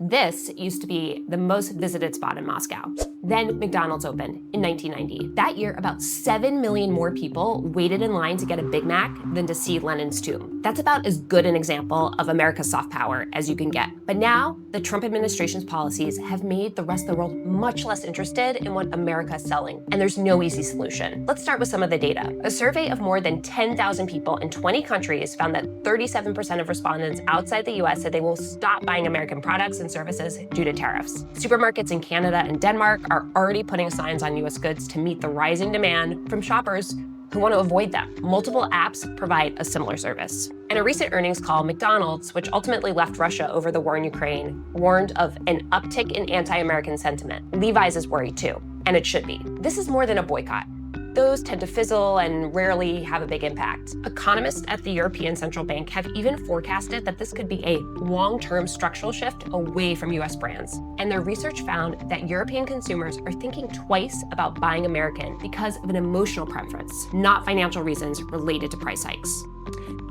This used to be the most visited spot in Moscow. Then McDonald's opened in 1990. That year, about 7 million more people waited in line to get a Big Mac than to see Lenin's tomb. That's about as good an example of America's soft power as you can get. But now, the Trump administration's policies have made the rest of the world much less interested in what America is selling, and there's no easy solution. Let's start with some of the data. A survey of more than 10,000 people in 20 countries found that 37% of respondents outside the US said they will stop buying American products and services due to tariffs. Supermarkets in Canada and Denmark are already putting signs on US goods to meet the rising demand from shoppers who want to avoid them. Multiple apps provide a similar service. In a recent earnings call, McDonald's, which ultimately left Russia over the war in Ukraine, warned of an uptick in anti-American sentiment. Levi's is worried too, and it should be. This is more than a boycott. Those tend to fizzle and rarely have a big impact. Economists at the European Central Bank have even forecasted that this could be a long-term structural shift away from US brands. And their research found that European consumers are thinking twice about buying American because of an emotional preference, not financial reasons related to price hikes.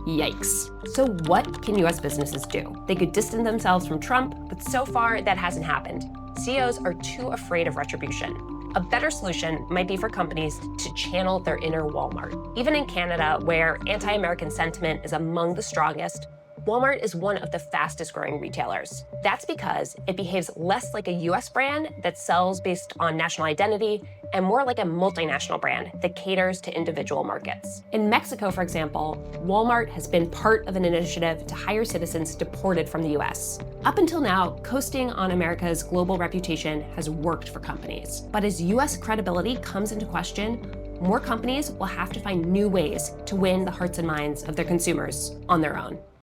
Yikes. So what can US businesses do? They could distance themselves from Trump, but so far that hasn't happened. CEOs are too afraid of retribution. A better solution might be for companies to channel their inner Walmart. Even in Canada, where anti-American sentiment is among the strongest, Walmart is one of the fastest growing retailers. That's because it behaves less like a US brand that sells based on national identity and more like a multinational brand that caters to individual markets. In Mexico, for example, Walmart has been part of an initiative to hire citizens deported from the US. Up until now, coasting on America's global reputation has worked for companies. But as US credibility comes into question, more companies will have to find new ways to win the hearts and minds of their consumers on their own.